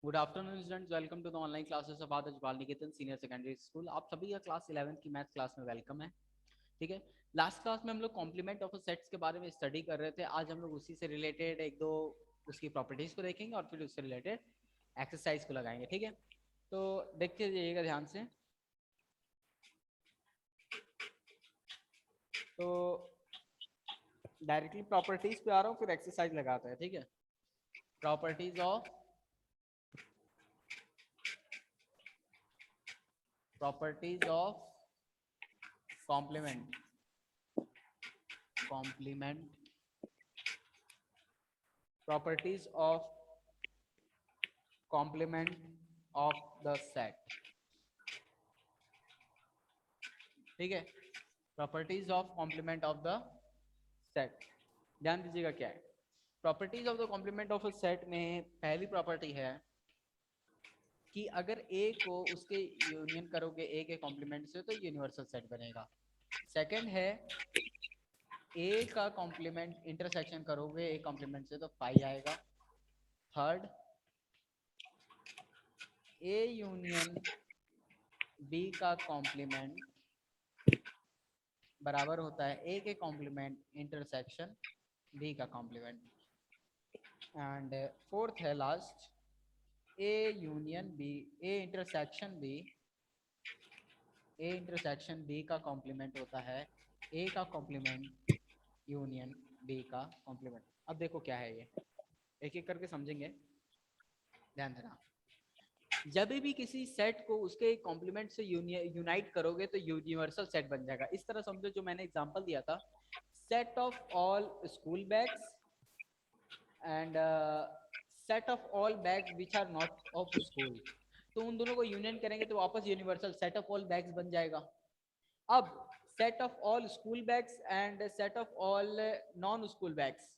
Good afternoon students, welcome to the online classes of Adarsh Bal Niketan senior secondary school. आप सभी का class 11th की math class में welcome है। ठीक है, लास्ट क्लास में हम लोग कॉम्प्लीमेंट ऑफ सेट्स के बारे में स्टडी कर रहे थे। आज हम लोग उसी से रिलेटेड एक दो उसकी प्रॉपर्टीज को देखेंगे और फिर उससे रिलेटेड एक्सरसाइज को लगाएंगे। ठीक है, तो देखते जाइएगा ध्यान से। तो डायरेक्टली प्रॉपर्टीज पे आ रहा हूँ, फिर एक्सरसाइज लगाते हैं। ठीक है, properties of complement properties of complement of the set। ठीक है, properties of complement of the set. ध्यान दीजिएगा क्या है properties of the complement of a set में। पहली प्रॉपर्टी है कि अगर ए को उसके यूनियन करोगे ए के कॉम्प्लीमेंट से तो यूनिवर्सल सेट बनेगा। सेकंड है ए का कॉम्प्लीमेंट इंटरसेक्शन करोगे ए कॉम्प्लीमेंट से तो पाई आएगा। थर्ड, ए यूनियन बी का कॉम्प्लीमेंट बराबर होता है ए के कॉम्प्लीमेंट इंटरसेक्शन बी का कॉम्प्लीमेंट। एंड फोर्थ है last, A union B A intersection B का कॉम्प्लीमेंट होता है ए का कॉम्प्लीमेंट यूनियन बी का कॉम्प्लीमेंट। अब देखो क्या है ये, एक एक करके समझेंगे, ध्यान देना। जब भी किसी सेट को उसके कॉम्प्लीमेंट से यूनाइट करोगे तो यूनिवर्सल सेट बन जाएगा। इस तरह समझो, जो मैंने एग्जांपल दिया था, set of all school bags and set of all bags which are not of school, तो उन दोनों को यूनियन करेंगे तो वापस universal set of all bags बन जाएगा। अब set of all school bags and set of all non school bags,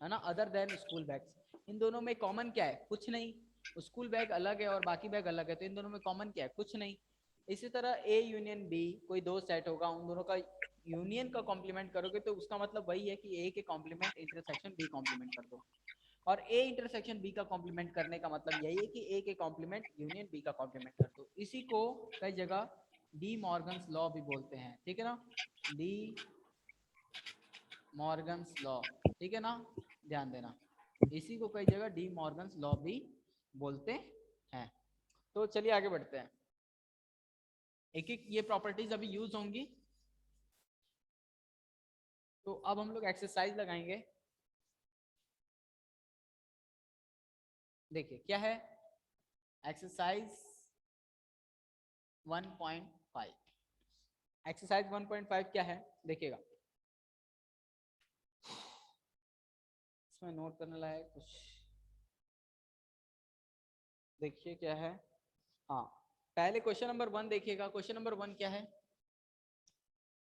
है ना, अदर देन स्कूल बैग्स, इन दोनों में कॉमन क्या है? कुछ नहीं। स्कूल बैग अलग है और बाकी बैग अलग है, तो इन दोनों में कॉमन क्या है? कुछ नहीं। इसी तरह ए यूनियन बी, कोई दो सेट होगा, उन दोनों का यूनियन का कॉम्प्लीमेंट करोगे तो उसका मतलब वही है कि ए के कॉम्प्लीमेंट इंटरसेक्शन बी कॉम्प्लीमेंट कर दो। और ए इंटरसेक्शन बी का कॉम्प्लीमेंट करने का मतलब यही है कि ए के कॉम्प्लीमेंट यूनियन बी का कॉम्प्लीमेंट कर दो। इसी को कई जगह डी मॉर्गन्स लॉ भी बोलते हैं। ठीक है ना, डी मॉर्गन्स लॉ। ठीक है ना, ध्यान देना, इसी को कई जगह डी मॉर्गन्स लॉ भी बोलते हैं। तो चलिए आगे बढ़ते हैं, एक एक ये प्रॉपर्टीज अभी यूज होंगी। तो अब हम लोग एक्सरसाइज लगाएंगे। देखिए क्या है एक्सरसाइज 1.5। एक्सरसाइज 1.5 क्या है देखिएगा, इसमें नोट करने लायक कुछ देखिए क्या है। हाँ, पहले क्वेश्चन नंबर 1 देखिएगा। क्वेश्चन नंबर 1 क्या है?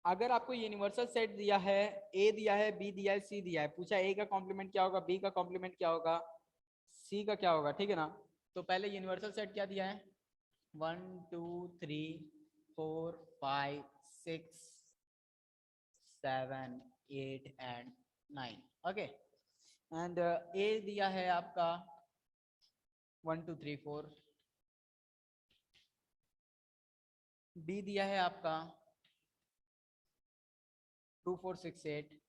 अगर आपको यूनिवर्सल सेट दिया है, ए दिया है, बी दिया है, सी दिया है, पूछा ए का कॉम्प्लीमेंट क्या होगा, बी का कॉम्प्लीमेंट क्या होगा, सी का क्या होगा। ठीक है ना, तो पहले यूनिवर्सल सेट क्या दिया है? 1 2 3 4 5 6 7 8 एंड 9। ओके, एंड ए दिया है आपका 1 2 3 4, बी दिया है आपका 2 4 6 8,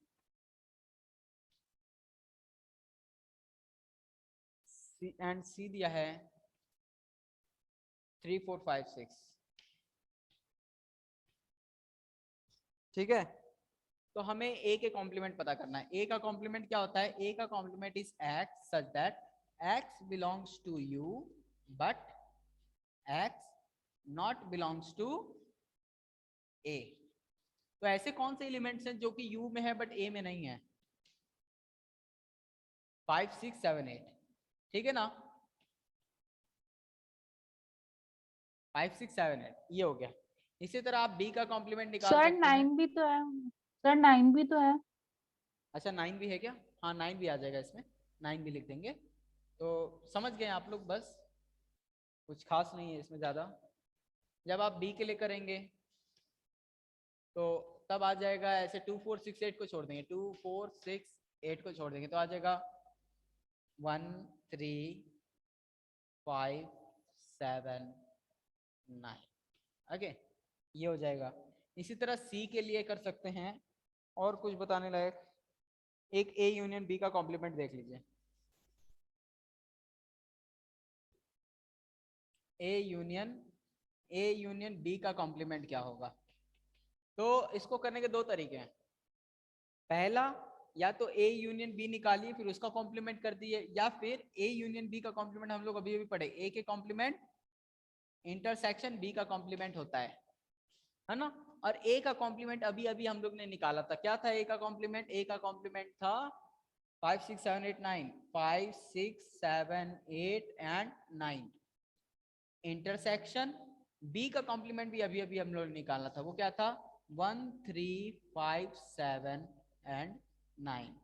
एंड सी दिया है 3 4 5 6। ठीक है, तो हमें ए के कॉम्प्लीमेंट पता करना है। ए का कॉम्प्लीमेंट क्या होता है? ए का complement is X such that X belongs to U but X not belongs to A. तो ऐसे कौन से एलिमेंट्स हैं जो कि यू में है बट ए में नहीं है? 5 6 7 8। ठीक है ना, 5 6 7 8 ये हो गया। इसी तरह आप बी का कॉम्प्लीमेंट निकाल सर सकते हैं। 9 भी तो है। सर 9 भी तो है। अच्छा 9 भी है क्या? हाँ 9 भी आ जाएगा इसमें, 9 भी लिख देंगे। तो समझ गए आप लोग, बस कुछ खास नहीं है इसमें ज़्यादा। जब आप बी के लिए करेंगे तो तब आ जाएगा ऐसे 2 4 6 8 को छोड़ देंगे, 2 4 6 8 को छोड़ देंगे तो आ जाएगा 1 3 5 7 9। ओके, ये हो जाएगा। इसी तरह सी के लिए कर सकते हैं। और कुछ बताने लायक, एक ए यूनियन बी का कॉम्प्लीमेंट देख लीजिए। ए यूनियन बी का कॉम्प्लीमेंट क्या होगा? तो इसको करने के दो तरीके हैं। पहला, या तो ए यूनियन बी निकालिए फिर उसका कॉम्प्लीमेंट कर दिए, या फिर ए यूनियन बी का कॉम्प्लीमेंट हम लोग अभी अभी पढ़े, ए के कॉम्प्लीमेंट इंटरसेक्शन बी का कॉम्प्लीमेंट होता है ना। और ए का कॉम्प्लीमेंट अभी अभी हम लोग ने निकाला था। क्या था ए का कॉम्प्लीमेंट? ए का कॉम्प्लीमेंट था 5 6 7 8 9, 5 6 7 8 एंड 9। इंटरसेक्शन बी का कॉम्प्लीमेंट भी अभी अभी हम लोग ने निकाला था। वो क्या था? 1 3 5 7 एंड 9।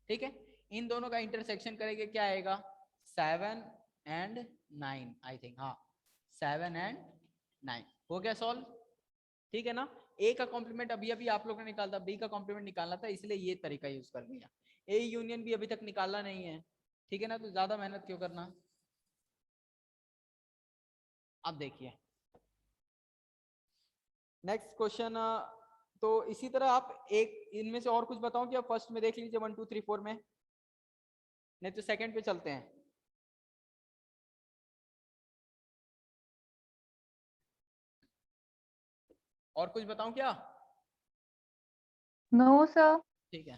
ठीक है, इन दोनों का इंटरसेक्शन करेंगे, क्या आएगा? 7 एंड 9 आई थिंक। हाँ, 7 एंड 9 हो गया सॉल्व। ठीक है ना। ए का कॉम्प्लीमेंट अभी अभी आप लोगों ने निकाला था, बी का कॉम्प्लीमेंट निकालना था, इसलिए ये तरीका यूज कर लिया। ए यूनियन भी अभी तक निकालना नहीं है, ठीक है ना, तो ज्यादा मेहनत क्यों करना। अब देखिए नेक्स्ट क्वेश्चन। तो इसी तरह आप एक इनमें से और कुछ बताओ कि आप फर्स्ट में देख लीजिए 1 2 3 4 में, नहीं तो सेकंड पे चलते हैं। और कुछ बताऊं क्या? No sir. ठीक है,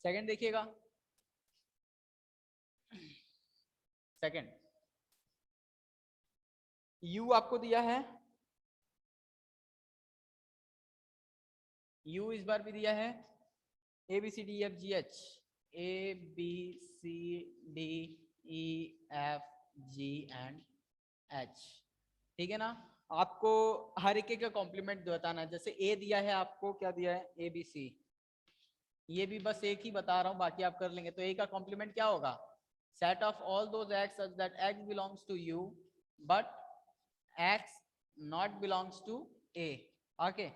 सेकंड देखिएगा। सेकंड, यू आपको दिया है, यू इस बार भी दिया है, A B C D F G H, A B C D E F G and H. ठीक है ना। आपको हर एक का कॉम्प्लीमेंट बताना है। जैसे ए दिया है आपको, क्या दिया है? A B C. ये भी बस एक ही बता रहा हूं, बाकी आप कर लेंगे। तो ए का कॉम्प्लीमेंट क्या होगा? Set of all those X such that X belongs to U but X not belongs to A. Okay,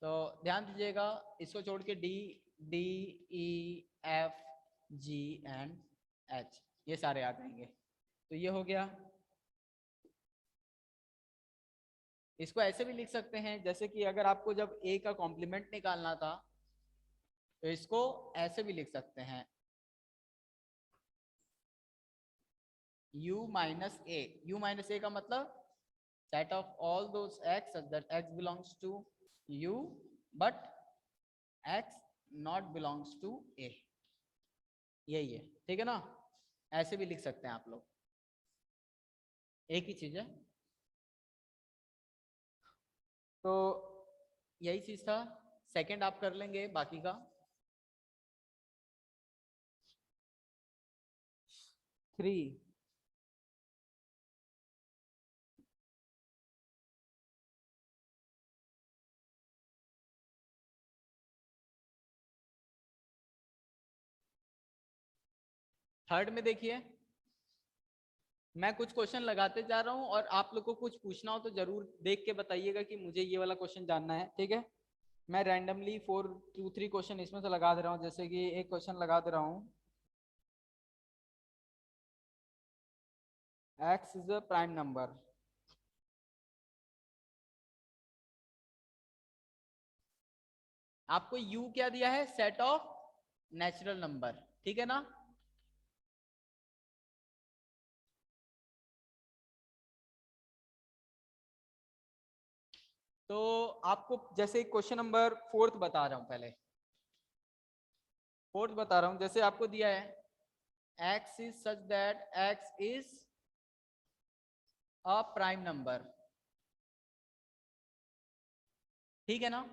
तो ध्यान दीजिएगा, इसको छोड़ के D D E F G and H ये सारे आ जाएंगे। तो ये हो गया। इसको ऐसे भी लिख सकते हैं, जैसे कि अगर आपको जब ए का कॉम्प्लीमेंट निकालना था तो इसको ऐसे भी लिख सकते हैं, u minus A. u minus A का मतलब set of all those X such that X belongs to u but X not belongs to A. यही है, ठीक है ना। ऐसे भी लिख सकते हैं आप लोग, एक ही चीज है। तो यही चीज था। सेकंड आप कर लेंगे बाकी का। 3, थर्ड में देखिए, मैं कुछ क्वेश्चन लगाते जा रहा हूं और आप लोग को कुछ पूछना हो तो जरूर देख के बताइएगा कि मुझे ये वाला क्वेश्चन जानना है, ठीक है। मैं रैंडमली 4 2 3 क्वेश्चन इसमें से लगा दे रहा हूँ। जैसे कि एक क्वेश्चन लगा दे रहा हूँ, x is a prime number. आपको u क्या दिया है? सेट ऑफ नेचुरल नंबर, ठीक है ना। तो आपको जैसे क्वेश्चन नंबर 4 बता रहा हूं, पहले 4 बता रहा हूं। जैसे आपको दिया है x is such that x is a prime number, ठीक है ना।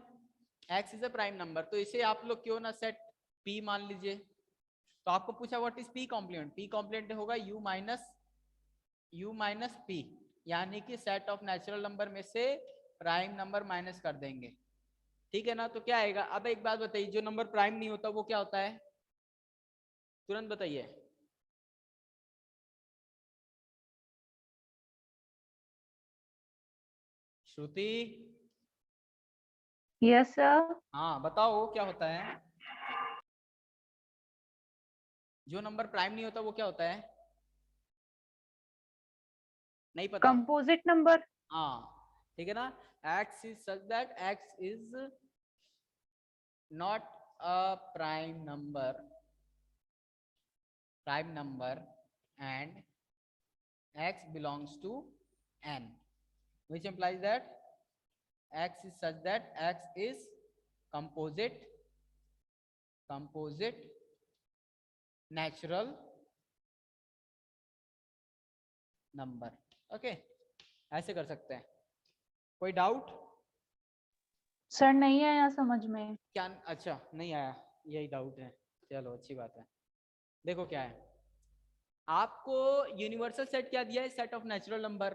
x is a prime number, तो इसे आप लोग क्यों ना सेट p मान लीजिए। तो आपको पूछा what is p complement. p complement होगा u माइनस p, यानी कि सेट ऑफ नेचुरल नंबर में से प्राइम नंबर माइनस कर देंगे, ठीक है ना। तो क्या आएगा? अब एक बात बताइए, जो नंबर प्राइम नहीं होता वो क्या होता है? तुरंत बताइए। श्रुति, यस, सर। हाँ बताओ क्या होता है? जो नंबर प्राइम नहीं होता वो क्या होता है? नहीं पता? Composite number. हाँ ठीक है ना। x is such that x is not a prime number and x belongs to n, which implies that x is such that x is composite natural number. Okay ऐसे कर सकते हैं। कोई डाउट? सर नहीं आया समझ में। क्या? अच्छा नहीं आया, यही डाउट है। चलो अच्छी बात है। देखो क्या है, आपको यूनिवर्सल सेट क्या दिया है? सेट ऑफ नेचुरल नंबर,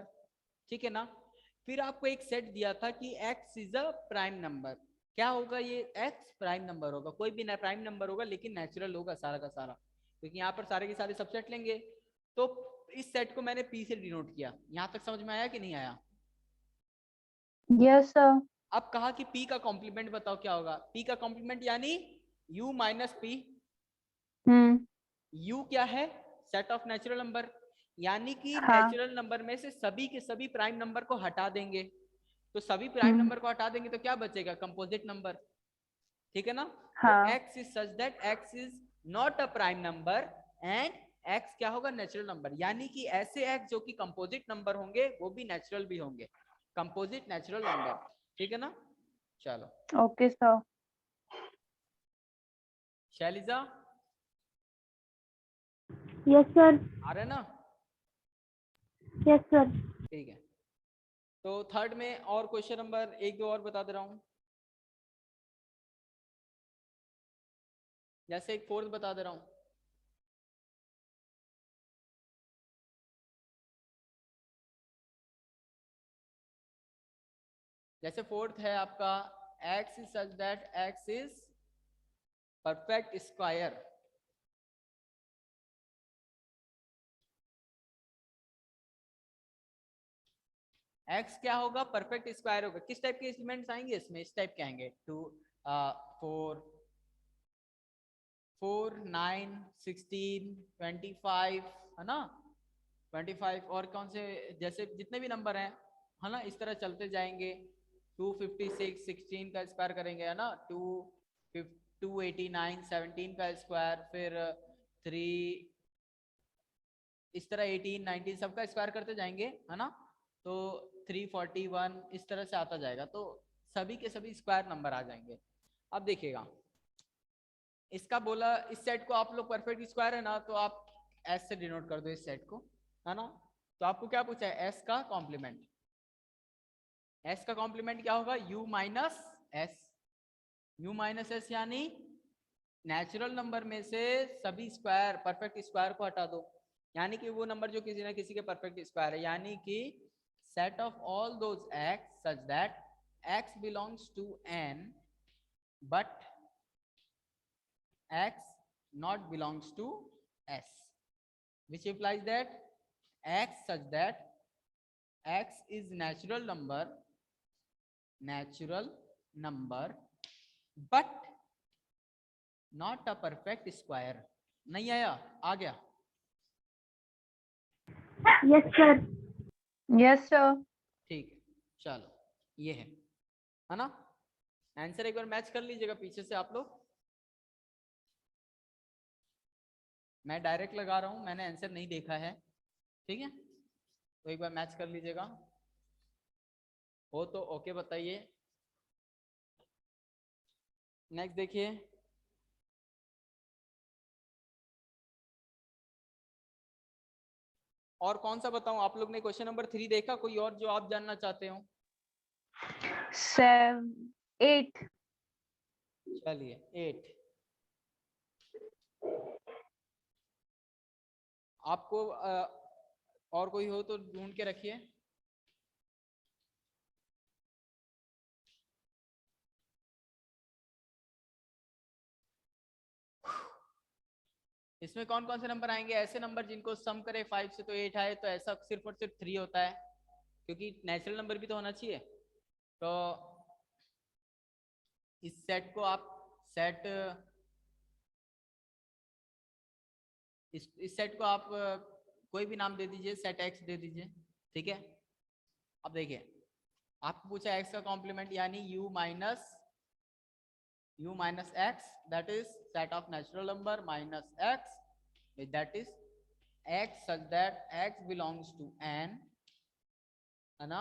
ठीक है ना। फिर आपको एक सेट दिया था कि x is a prime number. क्या होगा ये? x प्राइम नंबर होगा, कोई भी ना प्राइम नंबर होगा लेकिन नेचुरल होगा सारा का सारा, क्योंकि यहाँ पर सारे के सारे सबसेट लेंगे। तो इस सेट को मैंने p से डिनोट किया। यहाँ तक समझ में आया कि नहीं आया? Yes sir. अब कहा कि p का कॉम्प्लीमेंट बताओ क्या होगा? p का कॉम्प्लीमेंट यानी u माइनस p। u क्या है? सेट ऑफ नेचुरल नंबर, यानी कि हाँ। नेचुरल नंबर में से सभी के सभी प्राइम नंबर को हटा देंगे। तो सभी प्राइम नंबर को हटा देंगे तो क्या बचेगा? कंपोजिट नंबर, ठीक है ना। तो हाँ। x is such that x is not a prime number and x क्या होगा? नेचुरल नंबर, यानी कि ऐसे x जो कि कंपोजिट नंबर होंगे वो भी नेचुरल भी होंगे, कंपोजिट नेचुरल नंबर, ठीक है ना। चलो okay sir. Shailija yes sir. आ रहे ना? Yes sir. ठीक है, तो थर्ड में और क्वेश्चन नंबर एक दो और बता दे रहा हूं, जैसे एक फोर्थ बता दे रहा हूं। जैसे फोर्थ है आपका x is such that x is perfect square. x क्या होगा? परफेक्ट स्क्वायर होगा। किस टाइप के एलिमेंट्स आएंगे इसमें? इस टाइप के आएंगे, 2 4 4 9 16 25, है ना, 25 और कौन से, जैसे जितने भी नंबर हैं, है ना, इस तरह चलते जाएंगे। 256 16 का स्क्वायर करेंगे, है ना, 289 17 का स्क्वायर, फिर 3 इस तरह 18 19 सबका स्क्वायर करते जाएंगे, है ना। तो 341 इस तरह से आता जाएगा, तो सभी के सभी स्क्वायर नंबर आ जाएंगे। अब देखिएगा, इसका बोला इस सेट को आप लोग परफेक्ट स्क्वायर है ना, तो आप एस से डिनोट कर दो इस सेट को, है ना। तो आपको क्या पूछा है? एस का कॉम्प्लीमेंट। एस का कॉम्प्लीमेंट क्या होगा? u minus S. u minus S यानी नेचुरल नंबर में से सभी स्क्वायर परफेक्ट स्क्वायर को हटा दो, यानी कि वो नंबर जो किसी ना किसी के परफेक्ट स्क्वायर है, यानी कि set of all those x such that x belongs to n but x not belongs to s, which implies that x such that x is natural number but not a perfect square। नहीं आया? आ गया? Yes sir. Yes sir. ठीक, चलो ये है ना। Answer एक बार match कर लीजिएगा पीछे से आप लोग। मैं डायरेक्ट लगा रहा हूं, मैंने आंसर नहीं देखा है, ठीक है, तो एक बार मैच कर लीजिएगा। हो तो ओके बताइए। नेक्स्ट देखिए, और कौन सा बताऊं? आप लोग ने क्वेश्चन नंबर 3 देखा? कोई और जो आप जानना चाहते हो? 8। चलिए 8। आपको और कोई हो तो ढूंढ के रखिए। इसमें कौन कौन से नंबर आएंगे? ऐसे नंबर जिनको सम करे 5 से तो 8 आए, तो ऐसा सिर्फ और सिर्फ 3 होता है, क्योंकि नेचुरल नंबर भी तो होना चाहिए। तो इस सेट को आप सेट इस सेट को आप कोई भी नाम दे दीजिए, सेट एक्स दे दीजिए, ठीक है। अब देखिए आपको पूछा एक्स का कॉम्प्लीमेंट यानी u minus x, that is set of natural number minus x, that is x such that x belongs to n, है ना,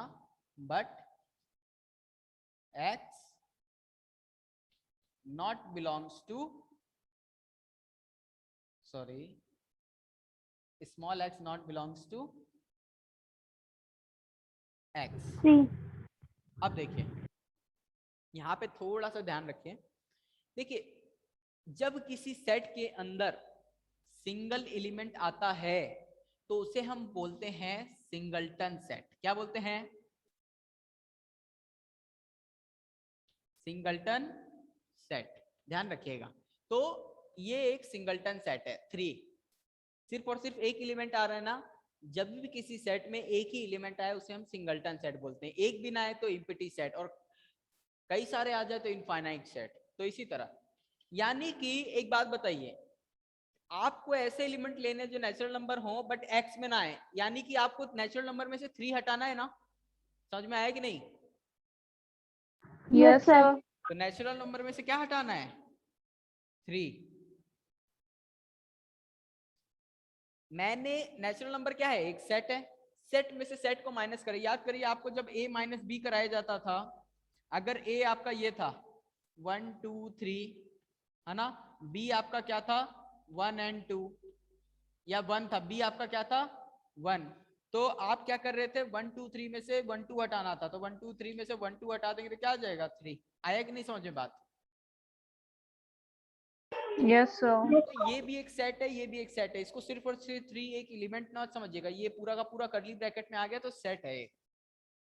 but x not belongs to, sorry, small x not belongs to x। अब देखिए यहां पे थोड़ा सा ध्यान रखिए, देखिए जब किसी सेट के अंदर सिंगल एलिमेंट आता है तो उसे हम बोलते हैं सिंगलटन सेट। क्या बोलते हैं? सिंगलटन सेट, ध्यान रखिएगा। तो ये एक सिंगलटन सेट है, 3, सिर्फ और सिर्फ एक एलिमेंट आ रहा है ना, जब भी किसी सेट में एक ही एलिमेंट आए उसे हम सिंगलटन सेट बोलते हैं। एक भी ना आए तो इम्पिटी सेट, और कई सारे आ जाए तो इनफाइनाइट सेट। तो इसी तरह, यानी कि एक बात बताइए, आपको ऐसे एलिमेंट लेने जो नेचुरल नंबर हो बट एक्स में ना आए, यानी कि आपको नेचुरल नंबर में से 3 हटाना है ना, समझ में आया कि नहीं? Yes sir. तो नेचुरल नंबर में से क्या हटाना है? 3। मैंने नेचुरल नंबर क्या है? एक सेट है, सेट में से सेट को माइनस करें। याद करिए आपको जब a माइनस बी कराया जाता था, अगर a आपका ये था 1 2 3, है ना, b आपका क्या था 1 and 2, या 1 था, b आपका क्या था 1, तो आप क्या कर रहे थे 1 2 3 में से 1 2 हटाना था, तो 1 2 3 में से 1 2 हटा देंगे तो क्या आ जाएगा 3। आया कि नहीं समझ में बात? Yes sir. तो ये भी एक सेट है, ये भी एक सेट है, इसको सिर्फ और सिर्फ 3 एक एलिमेंट ना समझिएगा, ये पूरा का पूरा कर्ली ब्रैकेट में आ गया तो सेट है।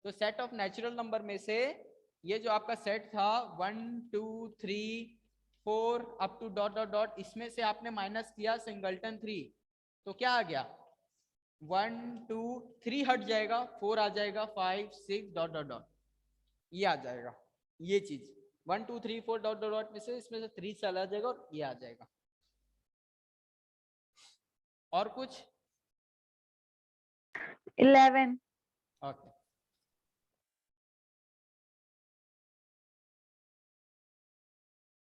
तो सेट ऑफ नेचुरल नंबर में से ये जो आपका सेट था 1 2 3 4 up to dot dot dot, इसमें से आपने माइनस किया सिंगलटन 3, तो क्या आ गया 1 2 3 हट जाएगा, 4 आ जाएगा, 5 6 डॉट डॉट डॉट, ये आ जाएगा। ये चीज 1 2 3 4 डॉट डॉट डॉट में से इसमें से 3 चला जाएगा और ये आ जाएगा। और कुछ? 11। ओके,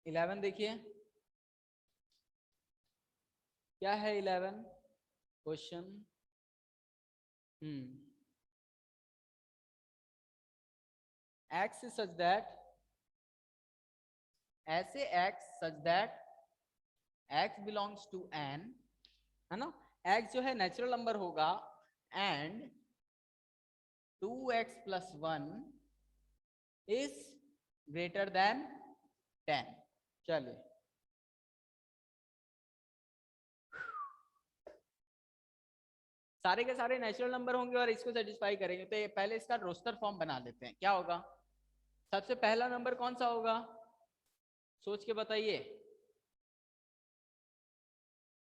इलेवन देखिए क्या है 11 question. x is such that, ऐसे x such that x belongs to n, है ना, x जो है नेचुरल नंबर होगा, and 2x plus 1 is greater than 10। चलिए सारे के सारे नेचुरल नंबर होंगे और इसको सेटिस्फाई करेंगे, तो पहले इसका रोस्टर फॉर्म बना लेते हैं। क्या होगा? सबसे पहला नंबर कौन सा होगा, सोच के बताइए।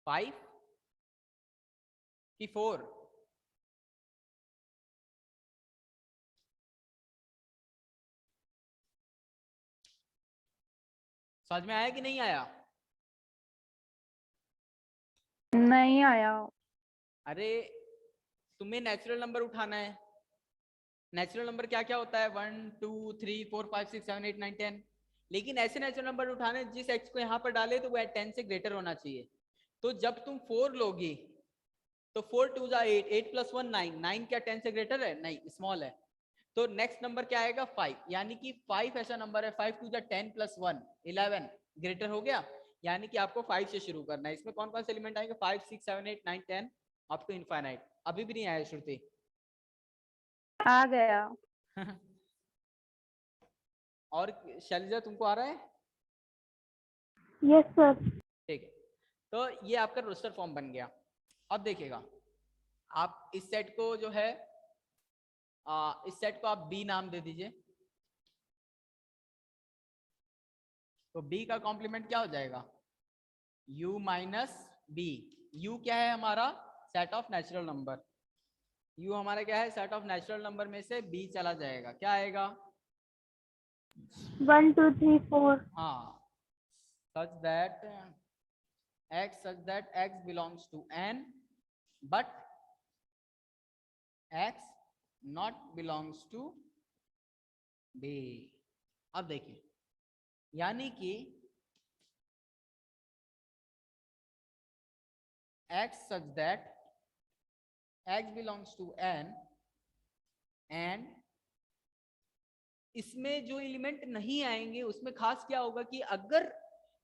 5 कि 4? समझ में आया कि नहीं आया? नहीं आया। अरे तुम्हें नेचुरल नंबर उठाना है, नेचुरल नंबर क्या क्या होता है 1 2 3 4 5 6 7 8 9 10, लेकिन ऐसे नेचुरल नंबर उठाने जिस एक्स को यहाँ पर डाले तो वो 10 से ग्रेटर होना चाहिए। तो जब तुम 4 लोगी तो 4 2 जा 8, 8 प्लस 1 9, 9 क्या 10 से ग्रेटर है? नहीं, स्मॉल है। तो नेक्स्ट नंबर क्या आएगा 5, यानी कि 5 ऐसा नंबर है, 5 2 जा 10 प्लस 1 11, ग्रेटर हो गया, यानी कि आपको 5 से शुरू करना है। इसमें कौन कौन से एलिमेंट आएंगे 5 6 7 8 9 10 अप टू इनफाइनाइट। अभी भी नहीं आया श्रुति? आ गया। और शैलजा तुमको आ रहा है? Yes sir. ठीक है, तो ये आपका रोस्टर फॉर्म बन गया। अब देखिएगा आप इस सेट को जो है इस सेट को आप बी नाम दे दीजिए, तो बी का कॉम्प्लीमेंट क्या हो जाएगा u माइनस बी। u क्या है हमारा? Set of natural number. u हमारा क्या है? सेट ऑफ नेचुरल नंबर में से b चला जाएगा, क्या आएगा 1 2 3 4। हाँ, सच that x such that x belongs to n but x not belongs to b। अब देखिए, यानी कि x such that x belongs to n and इसमें जो एलिमेंट नहीं आएंगे उसमें खास क्या होगा कि अगर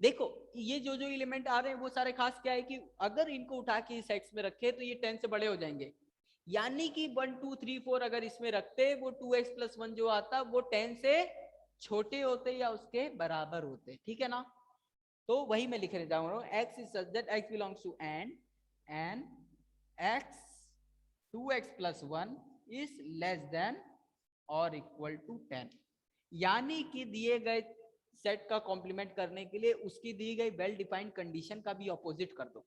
देखो ये जो जो एलिमेंट आ रहे हैं वो सारे खास क्या है कि अगर इनको उठा के इस एक्स में रखे तो ये 10 से बड़े हो जाएंगे, यानी कि 1 2 3 4 अगर इसमें रखते वो 2x + 1 जो आता वो 10 से छोटे होते या उसके बराबर होते, ठीक है ना। तो वही मैं लिख रहा हूँ, x is such that x belongs to n and x 2x + 1 is less than और इक्वल टू 10, यानी कि दिए गए सेट का कॉम्प्लीमेंट करने के लिए उसकी दी गई वेल डिफाइंड कंडीशन का भी ऑपोजिट कर दो।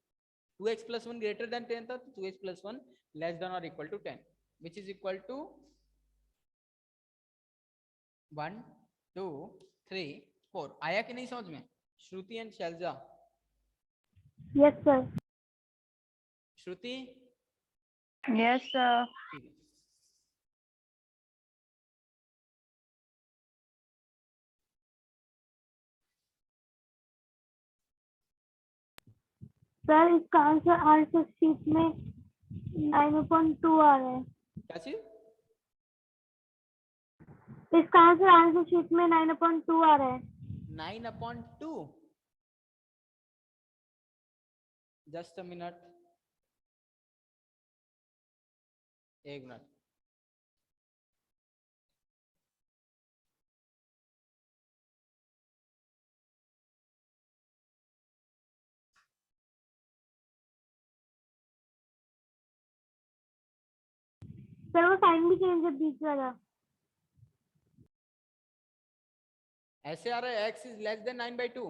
2x + 1 ग्रेटर देन 10 था तो 2x + 1 लेस देन और equal to 10 which is equal to 1 2 3 4। आया कि नहीं समझ में Shruti and Shailja? Yes sir. Shruti? Yes sir. ठीक है। सर इसका आंसर शीट में 9.2 आ रहा है। क्या चीज? इसका आंसर शीट में 9.2 आ रहा है। 9/2? जस्ट अ मिनट, एक मिनट। सर वो साइन भी चेंज है बीच वाला। ऐसे आ रहा है x इज लेस देन 9/2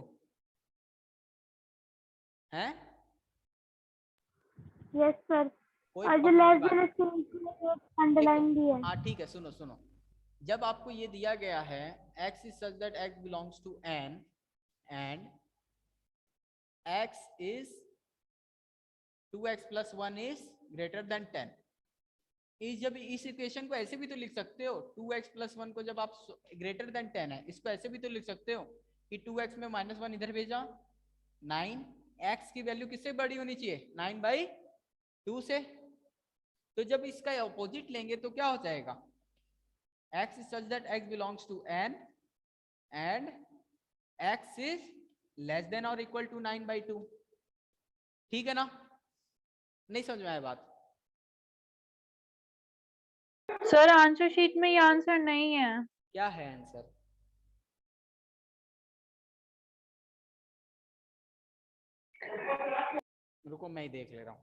है? Yes sir. कोई और जो प्रॉब्लम लेस नहीं देन अंडरलाइन भी है। हाँ ठीक है, सुनो सुनो, जब आपको ये दिया गया है x is such that x belongs to n and x is 2x + 1 is greater than 10, जब इस इक्वेशन को ऐसे भी तो लिख सकते हो, 2x + 1 को जब आप ग्रेटर देन 10 है इसको ऐसे भी तो लिख सकते हो कि 2x में -1 इधर भेजा 9, x की वैल्यू किससे बड़ी होनी चाहिए 9/2 से। तो जब इसका ऑपोजिट लेंगे तो क्या हो जाएगा, x is such that x belongs to n and x is less than or equal to 9/2, ठीक है ना? नहीं समझ में आया बात? सर आंसर शीट में ये आंसर नहीं है। क्या है आंसर? रुको मैं ही देख ले रहा हूँ।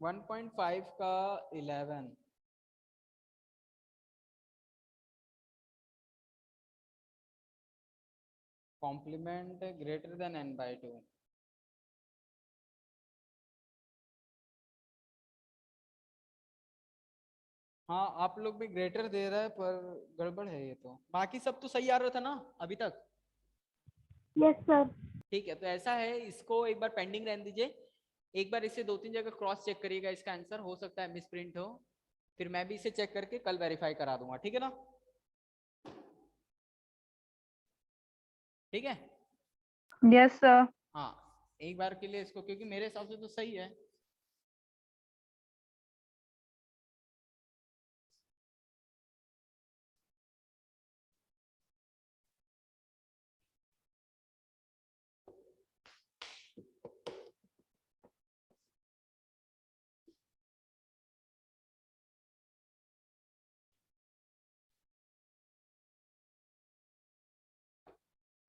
वन 1.5 का 11 कॉम्प्लीमेंट ग्रेटर देन n/2। हाँ आप लोग भी ग्रेटर दे रहा है पर गड़बड़ है ये, तो बाकी सब तो सही आ रहा था ना अभी तक? Yes sir. ठीक है, तो ऐसा है, इसको एक बार पेंडिंग रहने दीजिए, एक बार इसे 2-3 जगह क्रॉस चेक करिएगा, इसका आंसर हो सकता है मिस प्रिंट हो, फिर मैं भी इसे चेक करके कल वेरीफाई करा दूंगा, ठीक है ना? ठीक है। Yes sir. हाँ एक बार के लिए इसको, क्योंकि मेरे हिसाब से तो सही है।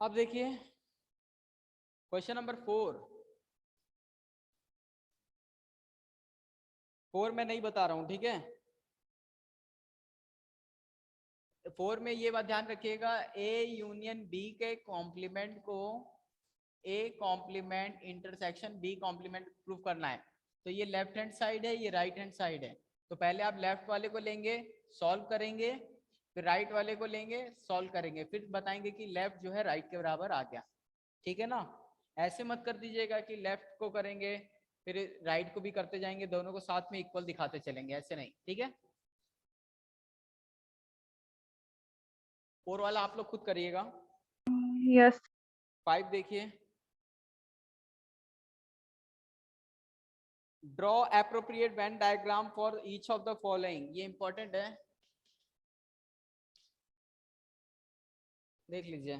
अब देखिए क्वेश्चन नंबर 4 मैं नहीं बता रहा हूं, ठीक है? 4 में ये बात ध्यान रखिएगा, A यूनियन B के कॉम्प्लीमेंट को A complement intersection B complement prove करना है। तो ये लेफ्ट हैंड साइड है, ये राइट हैंड साइड है। तो पहले आप लेफ्ट वाले को लेंगे, सॉल्व करेंगे, फिर राइट वाले को लेंगे, सॉल्व करेंगे, फिर बताएंगे कि लेफ्ट जो है राइट के बराबर आ गया। ठीक है ना? ऐसे मत कर दीजिएगा कि लेफ्ट को करेंगे फिर राइट को भी करते जाएंगे, दोनों को साथ में इक्वल दिखाते चलेंगे, ऐसे नहीं। ठीक है? और वाला आप लोग खुद करिएगा। यस 5 देखिए, draw appropriate Venn diagram for each of the following. ये इंपॉर्टेंट है, देख लीजिए।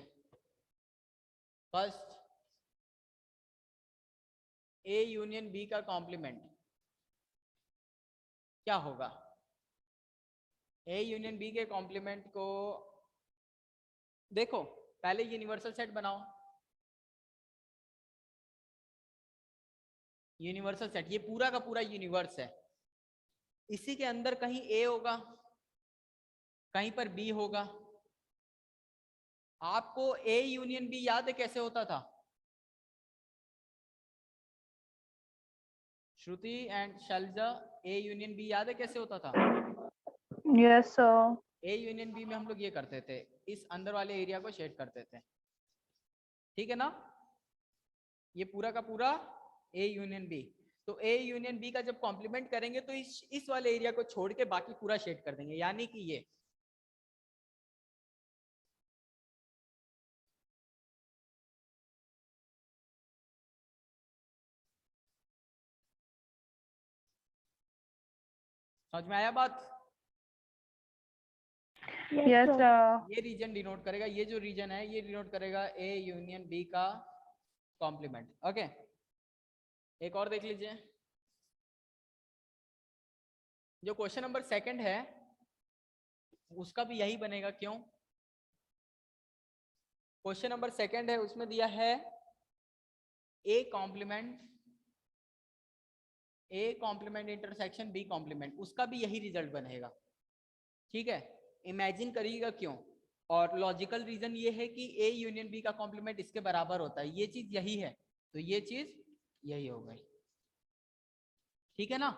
फर्स्ट, ए यूनियन बी का कॉम्प्लीमेंट क्या होगा? ए यूनियन बी के कॉम्प्लीमेंट को देखो, पहले यूनिवर्सल सेट बनाओ। यूनिवर्सल सेट, ये पूरा का पूरा यूनिवर्स है, इसी के अंदर कहीं ए होगा, कहीं पर बी होगा। आपको ए यूनियन बी याद है कैसे होता था? Shruti and Shailja, A union B याद है कैसे होता था? Yes sir. A union B में हम लोग ये करते थे, इस अंदर वाले एरिया को शेड करते थे। ठीक है ना? ये पूरा का पूरा ए यूनियन बी। तो ए यूनियन बी का जब कॉम्प्लीमेंट करेंगे तो इस वाले एरिया को छोड़ के बाकी पूरा शेड कर देंगे, यानी कि ये समझ में आया बात? Yes sir. ये रीजन डिनोट करेगा, ये जो रीजन है ये डिनोट करेगा ए यूनियन बी का कॉम्प्लीमेंट। ओके, एक और देख लीजिए, जो क्वेश्चन नंबर 2 है उसका भी यही बनेगा। क्यों? क्वेश्चन नंबर 2 है, उसमें दिया है A complement intersection B complement, उसका भी यही रिजल्ट बनेगा। ठीक है? इमेजिन करिएगा क्यों। और लॉजिकल रीजन ये है कि ए यूनियन बी का कॉम्प्लीमेंट इसके बराबर होता है, ये चीज यही है, तो ये चीज यही हो गई। ठीक है ना?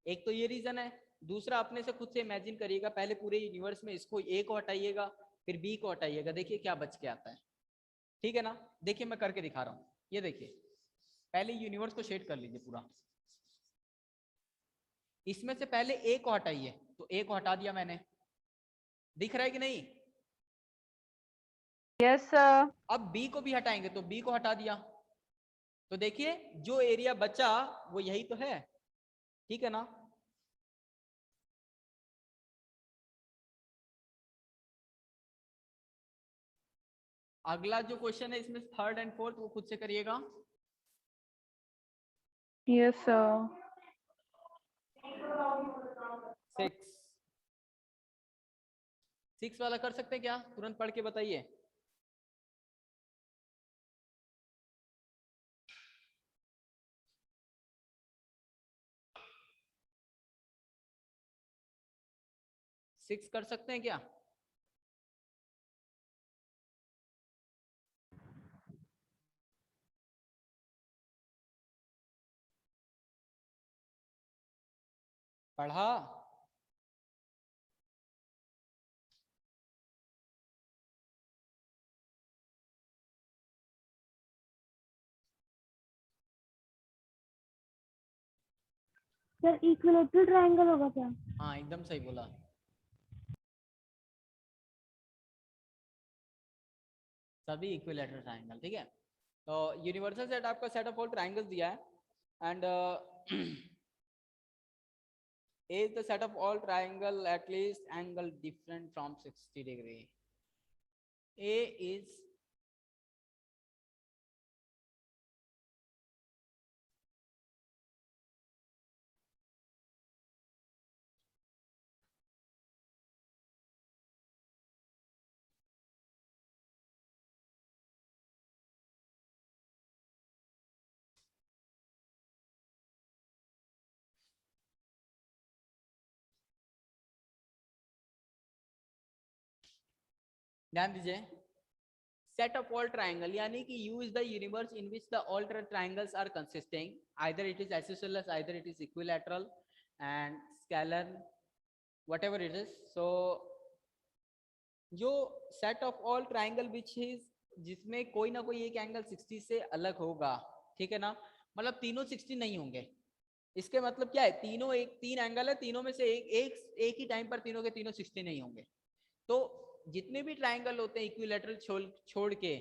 एक तो ये रीजन है, दूसरा अपने से खुद से इमेजिन करिएगा, पहले पूरे यूनिवर्स में इसको ए को हटाइएगा, फिर बी को हटाइएगा, देखिए क्या बच के आता है। ठीक है ना? देखिए मैं करके दिखा रहा हूँ, ये देखिए, पहले यूनिवर्स को शेड कर लीजिए पूरा। इसमें से पहले ए को हटाइए, तो ए को हटा दिया मैंने, दिख रहा है कि नहीं? Yes sir. अब बी को भी हटाएंगे, तो बी को हटा दिया, तो देखिए जो एरिया बचा वो यही तो है। ठीक है ना? अगला जो क्वेश्चन है इसमें 3rd and 4th वो खुद से करिएगा। Yes sir. 6 वाला कर सकते हैं क्या? तुरंत पढ़ के बताइए। सिक्स कर सकते हैं क्या? पढ़ा? सर इक्विलेटरल ट्रायंगल होगा क्या? हाँ एकदम सही बोला। सभी इक्विलेटरल ट्रायंगल। ठीक है? तो यूनिवर्सल सेट आपका सेट ऑफ ऑल ट्रायंगल्स दिया है and A is the set of all triangle at least angle different from 60 degree. A is ध्यान दीजिए, set of all triangle, यानी कि U is the universe in which the all triangles are consisting, either it is isosceles, either it is equilateral and scalar, whatever it is. So जो set of all triangle which is, जिसमें कोई ना कोई एक angle 60 से अलग होगा, ठीक है ना, मतलब तीनों 60 नहीं होंगे, इसके मतलब क्या है, तीनों तीन एंगल है, तीनों में से एक ही टाइम पर तीनों के तीनों 60 नहीं होंगे। तो जितने भी ट्राइंगल होते हैं इक्विलैटरल छोड़ के,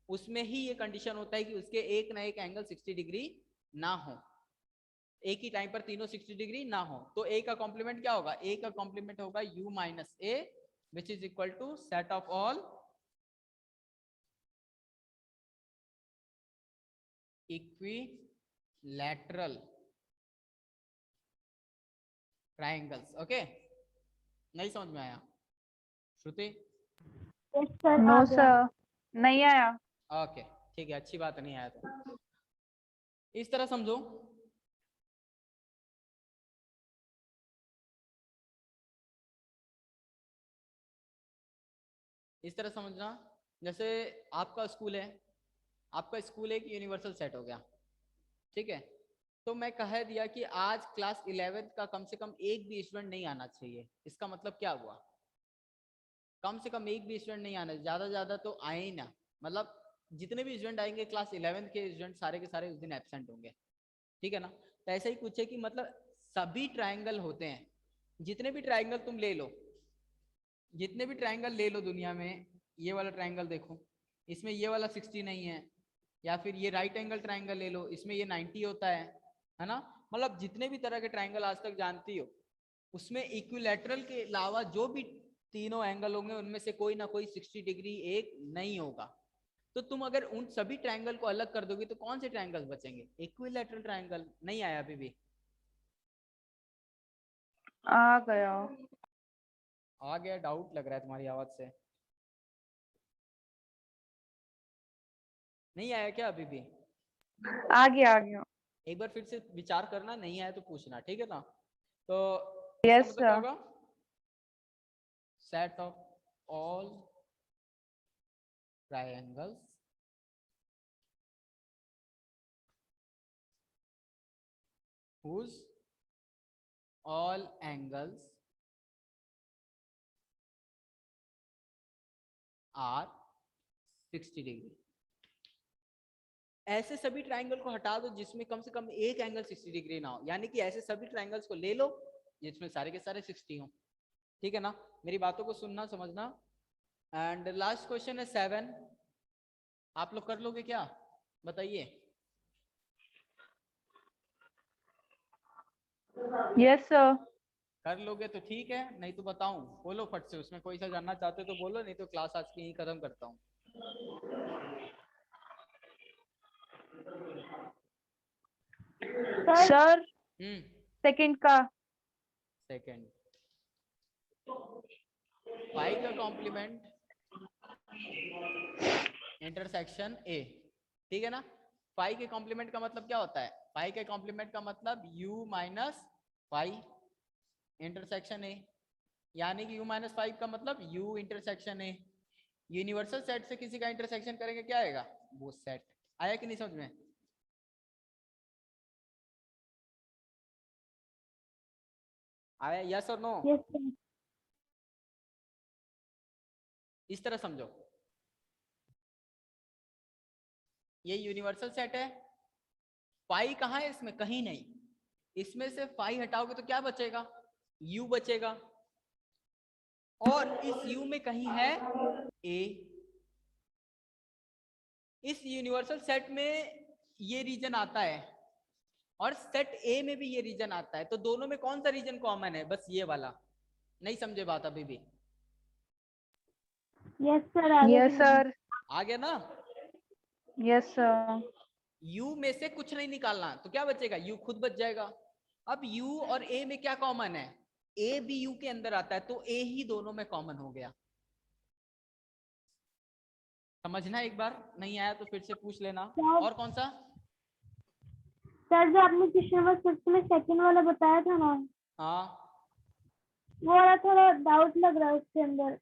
उसमें ही ये कंडीशन होता है कि उसके एक ना एक एंगल 60 डिग्री ना हो, एक ही टाइम पर तीनों 60 डिग्री ना हो। तो ए का कॉम्प्लीमेंट क्या होगा, ए का कॉम्प्लीमेंट होगा u minus A which is equal to set of all equilateral triangles. Okay, नहीं समझ में आया श्रुति? नो सर, नहीं आया। ओके ठीक है, अच्छी बात, नहीं आया तो इस तरह समझो। इस तरह समझना, जैसे आपका स्कूल है, आपका स्कूल एक यूनिवर्सल सेट हो गया, ठीक है, तो मैं कह दिया कि आज क्लास 11th का कम से कम एक भी स्टूडेंट नहीं आना चाहिए। इसका मतलब क्या हुआ, कम से कम एक भी स्टूडेंट नहीं आना, ज्यादा ज्यादा तो आए ही ना, मतलब जितने भी स्टूडेंट आएंगे क्लास 11th के स्टूडेंट सारे के सारे उस दिन एब्सेंट होंगे, ठीक है ना। तो ऐसा ही कुछ है कि मतलब सभी ट्राइंगल होते हैं, जितने भी ट्राइंगल तुम ले लो, जितने भी ट्राइंगल ले लो दुनिया में, ये वाला ट्राइंगल देखो, इसमें ये वाला 60 नहीं है, या फिर ये राइट एंगल ट्राइंगल ले लो, इसमें ये 90 होता है ना। मतलब जितने भी तरह के ट्राइंगल आज तक जानती हो, उसमें इक्विलैटरल के अलावा जो भी तीनों एंगल होंगे उनमें से कोई ना कोई 60 डिग्री एक नहीं होगा। तो तुम अगर उन सभी ट्राइंगल को अलग कर दोगे तो कौन से ट्राइंगल बचेंगे, इक्विलैटरल ट्राइंगल। नहीं आया अभी भी? आ गया। आ गया, डाउट लग रहा है तुम्हारी आवाज से, नहीं आया क्या अभी भी? आ गया, आ गया। एक बार फिर से विचार करना, नहीं आया तो पूछना, ठीक है ना। तो यस इसका मतलब क्या सर। होगा, set of all triangles whose all angles are 60 degree. ऐसे सभी ट्राइंगल को हटा दो जिसमें कम से कम एक एंगल 60 डिग्री ना हो, यानी कि ऐसे सभी ट्राइंगल्स को ले लो जिसमें सारे के सारे 60 हो, ठीक है ना। मेरी बातों को सुनना समझना। एंड लास्ट क्वेश्चन है 7, आप लोग कर लोगे क्या, बताइए? Yes sir. कर लोगे तो ठीक है, नहीं तो बताऊं, बोलो फट से, उसमें कोई सा जानना चाहते हो तो बोलो, नहीं तो क्लास आज की यहीं खत्म करता हूँ। सर सेकंड का, सेकंड, पाई का कॉम्प्लीमेंट इंटरसेक्शन ए, ठीक है ना। पाई के कॉम्प्लीमेंट का मतलब क्या होता है, पाई के कॉम्प्लीमेंट का मतलब u minus pi intersection A, यानी कि u माइनस 5 का मतलब u intersection A. Universal set से किसी का इंटरसेक्शन करेंगे क्या आएगा, वो सेट। आया कि नहीं समझ में? आया, यस और नो? इस तरह समझो, ये यूनिवर्सल सेट है, पाई कहाँ है इसमें, कहीं नहीं, इसमें से पाई हटाओगे तो क्या बचेगा, u बचेगा, और इस u में कहीं है a। इस यूनिवर्सल सेट में ये रीजन आता है और सेट ए में भी ये रीजन आता है, तो दोनों में कौन सा रीजन कॉमन है, बस ये वाला। नहीं समझे बात अभी भी? Yes sir. Yes sir. आ गया ना? Yes sir. u में से कुछ नहीं निकालना, तो क्या बचेगा, u खुद बच जाएगा। अब u और a में क्या कॉमन है, a भी u के अंदर आता है, तो a ही दोनों में कॉमन हो गया। समझना एक बार, नहीं आया तो फिर से पूछ लेना। और कौन सा? सर जो आपने क्वेश्चन नंबर 6 में सेकंड वाला बताया था ना, हाँ, वो वाला थोड़ा डाउट लग रहा है उसके अंदर।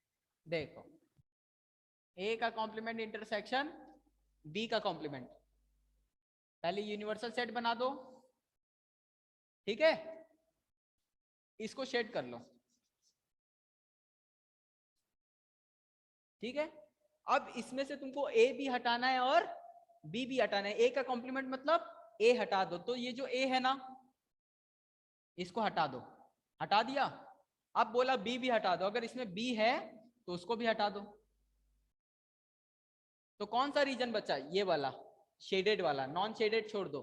देखो ए का कॉम्प्लीमेंट इंटरसेक्शन बी का कॉम्प्लीमेंट। पहले यूनिवर्सल सेट बना दो, ठीक है, इसको शेड कर लो, ठीक है। अब इसमें से तुमको ए भी हटाना है और बी भी हटाना है। ए का कॉम्प्लीमेंट मतलब ए हटा दो, तो ये जो ए है ना इसको हटा दो, हटा दिया। अब बोला बी भी हटा दो, अगर इसमें बी है तो उसको भी हटा दो। तो कौन सा रीजन बचा? ये वाला शेडेड वाला, नॉन शेडेड छोड़ दो।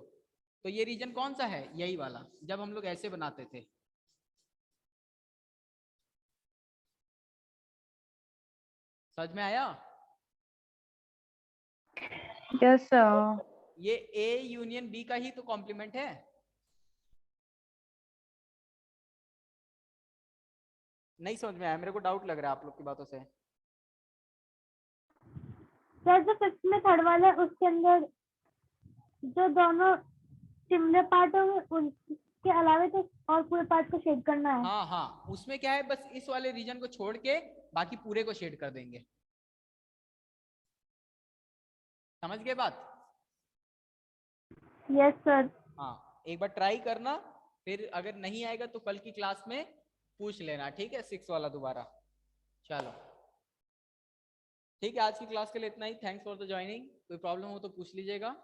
तो ये रीजन कौन सा है? यही वाला, जब हम लोग ऐसे बनाते थे। समझ में आया? Yes sir. ये ए यूनियन बी का ही तो कॉम्प्लीमेंट है। नहीं समझ में आया? मेरे को डाउट लग रहा है आप लोग की बातों से। सर जो फिफ्थ में थर्ड वाला है उसके अंदर जो दोनों सिमिलर पार्ट होंगे उनके अलावा तो और पूरे पार्ट को शेड करना है। हाँ हाँ, उसमें क्या है, बस इस वाले रीजन को छोड़ के बाकी पूरे को शेड कर देंगे। समझ गए बात? Yes sir. हाँ, एक बार ट्राई करना, फिर अगर नहीं आएगा तो कल की क्लास में पूछ लेना, ठीक है? 6 वाला दोबारा। चलो ठीक है, आज की क्लास के लिए इतना ही। Thanks for the joining. कोई प्रॉब्लम हो तो पूछ लीजिएगा।